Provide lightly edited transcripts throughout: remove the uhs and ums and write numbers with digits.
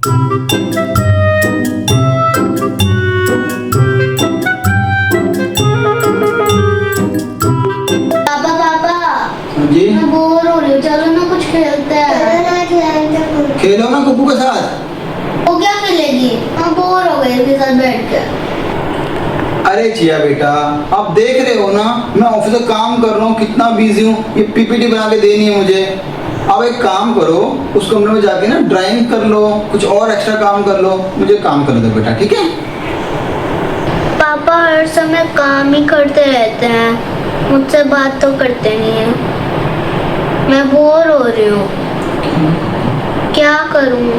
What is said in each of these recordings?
पापा पापा जी मैं बोर हो रही हूँ, चलो ना कुछ खेलते हैं। खेलो ना कुप्पू के साथ। वो क्या खेलेगी? मैं बोर हो गई उसके साथ बैठ के। अरे जिया बेटा, आप देख रहे हो ना मैं ऑफिस में काम कर रहा हूँ, कितना बिजी हूँ। ये पीपीटी बना के देनी है मुझे। अब एक काम करो, उस कमरे में जाके ना ड्राइंग कर लो, कुछ और एक्स्ट्रा काम कर लो, मुझे काम करने दो बेटा, ठीक है? पापा हर समय काम ही करते रहते हैं, मुझसे बात तो करते नहीं है। मैं बोर हो रही हूँ, क्या करूँ?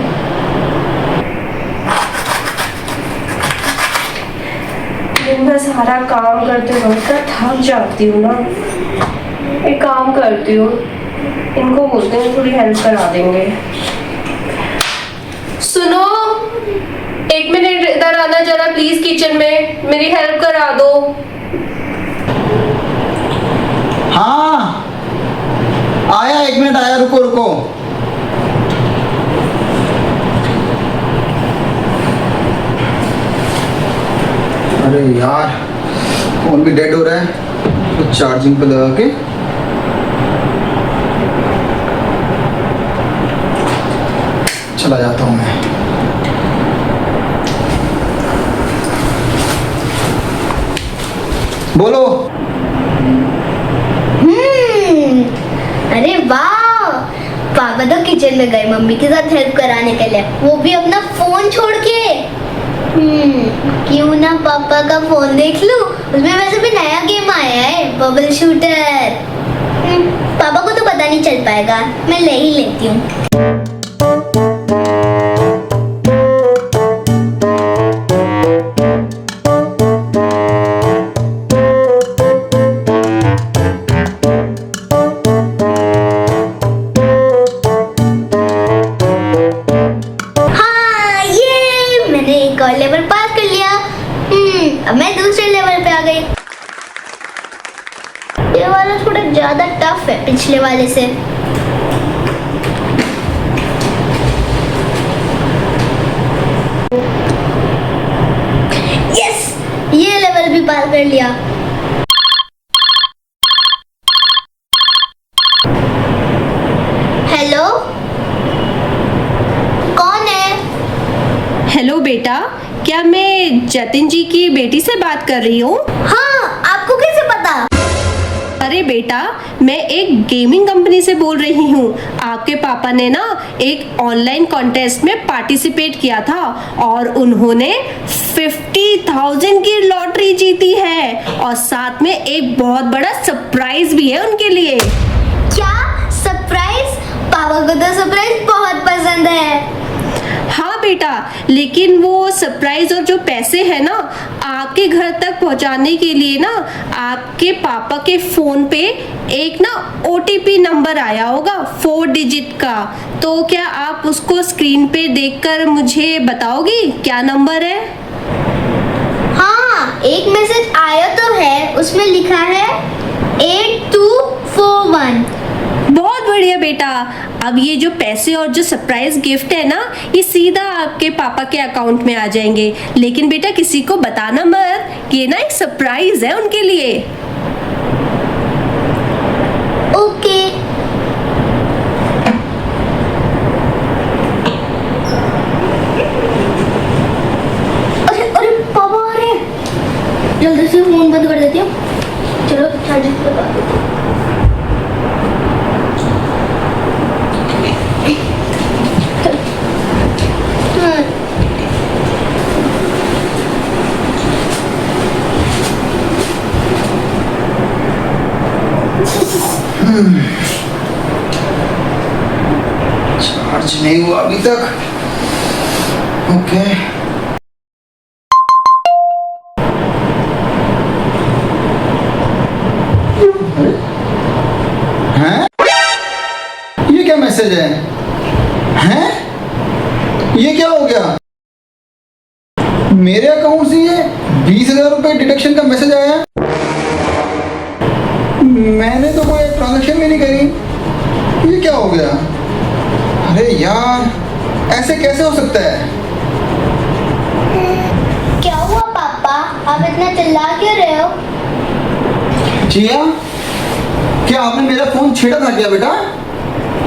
दिन भर सारा काम करते वक्त थक जाती हूँ ना। एक काम करती हूँ, इनको बोलते हैं थोड़ी हेल्प करा देंगे। सुनो, 1 मिनट इधर आना जरा प्लीज, किचन में मेरी हेल्प करा दो। हाँ आया, 1 मिनट आया, रुको रुको। अरे यार फोन भी डेड हो रहा है, तो चार्जिंग पे लगा के चला जाता हूँ मैं। बोलो। अरे वाह, पापा तो किचन में गए मम्मी के साथ हेल्प कराने के लिए, वो भी अपना फोन छोड़ के। क्यों ना पापा का फोन देख लूं, उसमें वैसे भी नया गेम आया है, बबल शूटर। पापा को तो पता नहीं चल पाएगा, मैं ले ही लेती हूँ। लेवल पास कर लिया। अब मैं दूसरे लेवल पे आ गई। ये वाला थोड़ा ज्यादा टफ है पिछले वाले से। यस, ये लेवल भी पार कर लिया। हेलो, कौन है? हेलो बेटा, क्या मैं जतिन जी की बेटी से बात कर रही हूँ? हाँ, आपको कैसे पता? अरे बेटा, मैं एक गेमिंग कंपनी से बोल रही हूँ। आपके पापा ने ना एक ऑनलाइन कॉन्टेस्ट में पार्टिसिपेट किया था और उन्होंने 50,000 की लॉटरी जीती है, और साथ में एक बहुत बड़ा सरप्राइज भी है उनके लिए। क्या सरप्राइज? पापा को तो सरप्राइज बहुत पसंद है। हाँ बेटा, लेकिन वो सरप्राइज और जो पैसे हैं ना, आपके घर तक पहुंचाने के लिए ना आपके पापा के फोन पे एक ना OTP नंबर आया होगा 4 डिजिट का। तो क्या आप उसको स्क्रीन पे देखकर मुझे बताओगी क्या नंबर है? हाँ, एक मैसेज आया तो है, उसमें लिखा है 8241। बहुत बढ़िया बेटा। अब ये जो पैसे और जो सरप्राइज गिफ्ट है ना, ये सीधा आपके पापा के अकाउंट में आ जाएंगे। लेकिन बेटा किसी को बताना मत, ये ना एक सरप्राइज है उनके लिए। ओके। अरे अरे पापा आ रहे हैं, जल्दी से फोन बंद कर देती हूँ। चलो चार्जिंग पे लगा देती हूँ। चार्ज नहीं हुआ अभी तक। ओके। हैं? ये क्या मैसेज है? हैं? ये क्या हो गया? मेरे अकाउंट से ये 20,000 रुपए डिडक्शन का मैसेज आया। मैंने तो कोई ट्रांजैक्शन भी नहीं करी, ये क्या हो गया? अरे यार, ऐसे कैसे हो सकता है? क्या हुआ पापा, आप इतना चिल्ला क्यों रहे हो? जिया, क्या आपने मेरा फोन छेड़ा था क्या बेटा?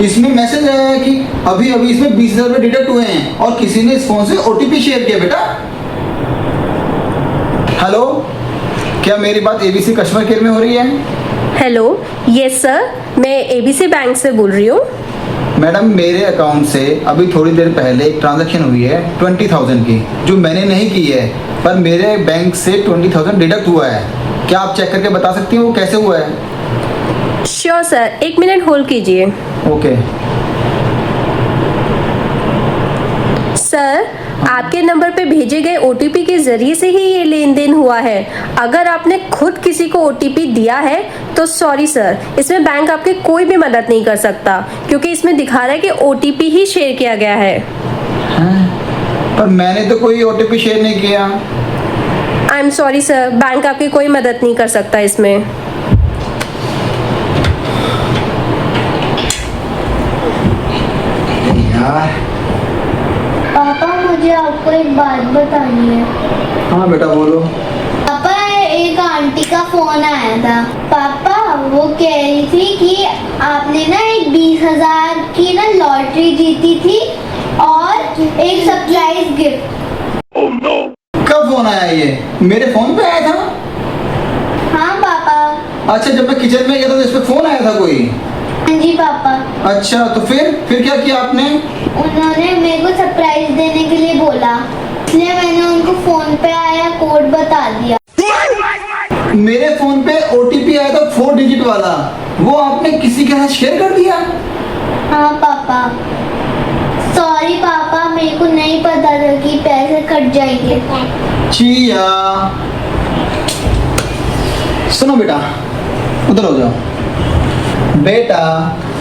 इसमें मैसेज आया है कि अभी अभी इसमें 20,000 रुपए डिडक्ट हुए हैं और किसी ने इस फोन से ओटीपी शेयर किया बेटा। हेलो, क्या मेरी बात एबीसी कस्टमर केयर में हो रही है? हेलो, यस सर, मैं एबीसी बैंक से बोल रही हूँ। मैडम, मेरे अकाउंट से अभी थोड़ी देर पहले एक ट्रांजैक्शन हुई है 20,000 की, जो मैंने नहीं की है, पर मेरे बैंक से 20,000 डिडक्ट हुआ है। क्या आप चेक करके बता सकती हैं वो कैसे हुआ है? श्योर सर, 1 मिनट होल्ड कीजिए। ओके। सर, आपके नंबर पे भेजे गए ओटीपी के जरिए से ही ये लेन देन हुआ है। अगर आपने खुद किसी को ओटीपी दिया है तो सॉरी सर, इसमें बैंक आपकी कोई भी मदद नहीं कर सकता, क्योंकि इसमें दिखा रहा है कि ओटीपी ही शेयर किया गया है। पर मैंने तो कोई ओटीपी शेयर नहीं किया। I am sorry sir, bank आपकी कोई मदद नहीं कर सकता इसमें। यार। पापा, मुझे आपको एक बात बतानी है। हाँ बेटा, बोलो। पापा, एक आंटी का फोन आया था। पापा, वो कह रही थी कि आपने ना एक 20,000 की ना लॉटरी जीती थी और एक सरप्राइज गिफ्ट। कब फोन आया ये? मेरे फोन पे आया था? हाँ पापा। अच्छा, जब मैं किचन में गया था तो इस पे फोन आया था कोई? हाँ जी पापा। अच्छा, तो फिर क्या किया आपने? उन्होंने मेरे को सरप्राइज देने के लिए बोला, इसलिए मैंने उनको फोन पे आया कोड बता दिया। मेरे फोन पे ओटीपी आया था 4 डिजिट वाला, वो आपने किसी के साथ शेयर कर दिया? हाँ पापा, सॉरी पापा, मेरे को नहीं पता था कि पैसे कट जाएंगे। चिया, सुनो बेटा, उधर हो जाओ। बेटा,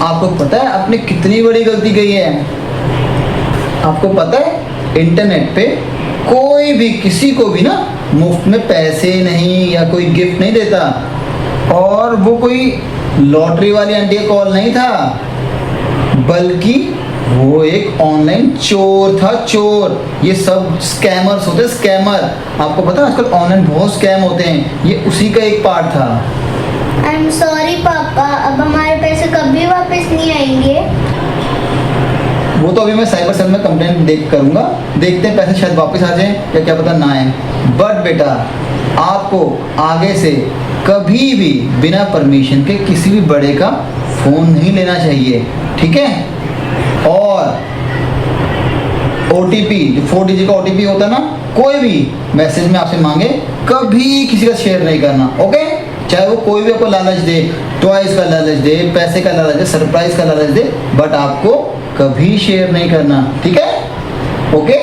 आपको पता है आपने कितनी बड़ी गलती की है? आपको पता है इंटरनेट पे कोई भी किसी को भी ना मुफ्त में पैसे नहीं या कोई गिफ्ट नहीं देता, और वो कोई लॉटरी वाली आंटी का कॉल नहीं था, बल्कि वो एक ऑनलाइन चोर था, चोर। ये सब स्कैमर्स होते हैं, स्कैमर। आपको पता है आजकल ऑनलाइन बहुत स्कैम होते हैं, ये उसी का एक पार्ट था। आई एम सॉरी पापा, अब हमारे पैसे कभी वापस नहीं आएंगे। वो तो अभी मैं साइबर सेल में कंप्लेंट करूंगा, देखते हैं पैसे शायद वापस आ जाए या क्या पता ना आए। बट बेटा, आपको आगे से कभी भी बिना परमिशन के किसी भी बड़े का फोन नहीं लेना चाहिए, ठीक है? और ओटीपी, जो 4 डिजिट का ओटीपी होता है ना, कोई भी मैसेज में आपसे मांगे कभी किसी का शेयर नहीं करना, ओके? चाहे वो कोई भी आपको लालच दे, टॉयज का लालच दे, पैसे का लालच दे, सरप्राइज का लालच दे, बट आपको कभी शेयर नहीं करना, ठीक है? ओके?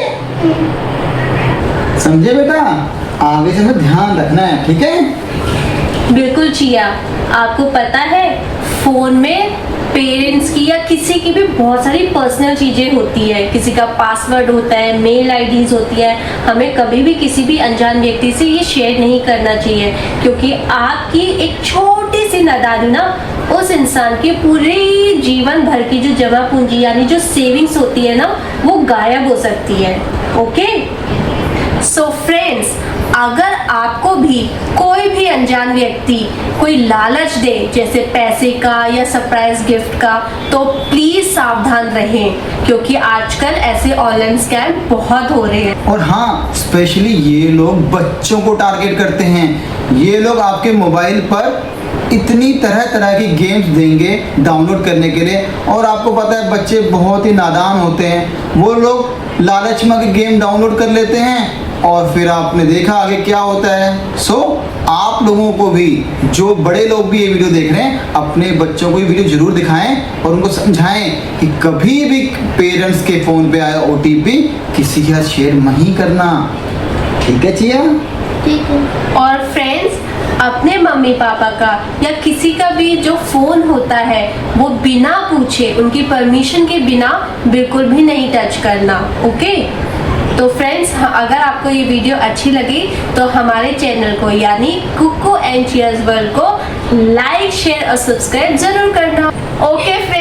समझे बेटा? आगे से ध्यान रखना है, ठीक है? बिल्कुल चिया, आपको पता है फोन में पेरेंट्स की या किसी की भी बहुत सारी पर्सनल चीजें होती है, किसी का पासवर्ड होता है, मेल आईडीज होती है। हमें कभी भी किसी भी अनजान व्यक्ति से ये शेयर नहीं करना चाहिए, क्योंकि आपकी एक छोटी सी नादानी ना उस इंसान के पूरे जीवन भर की जो जमा पूंजी यानी जो सेविंग्स होती है ना, वो गायब हो सकती है। ओके, सो फ्रेंड्स, अगर आपको भी कोई भी अनजान व्यक्ति कोई लालच दे, जैसे पैसे का या सरप्राइज गिफ्ट का, तो प्लीज सावधान रहें, क्योंकि आजकल ऐसे ऑनलाइन स्कैम बहुत हो रहे हैं। और हाँ, स्पेशली ये लोग बच्चों को टारगेट करते हैं। ये लोग आपके मोबाइल पर इतनी तरह तरह की गेम्स देंगे डाउनलोड करने के लिए, और आपको पता है बच्चे बहुत ही नादान होते हैं, वो लोग लालच में गेम डाउनलोड कर लेते हैं और फिर आपने देखा आगे क्या होता है। सो आप लोगों को भी, जो बड़े लोग भी ये वीडियो देख रहे हैं, अपने बच्चों को ये वीडियो जरूर दिखाएं और उनको समझाएं कि कभी भी पेरेंट्स के फ़ोन पे आया ओटीपी किसी के साथ शेयर नहीं करना, ठीक है चिया? ठीक है। और फ्रेंड्स, अपने मम्मी पापा का या किसी का भी जो फोन होता है वो बिना पूछे, उनकी परमिशन के बिना बिल्कुल भी नहीं टच करना, ओके? तो फ्रेंड्स, अगर आपको ये वीडियो अच्छी लगी तो हमारे चैनल को यानी कुकू एंड चियाज वर्ल्ड को लाइक, शेयर और सब्सक्राइब जरूर करना। Okay friends.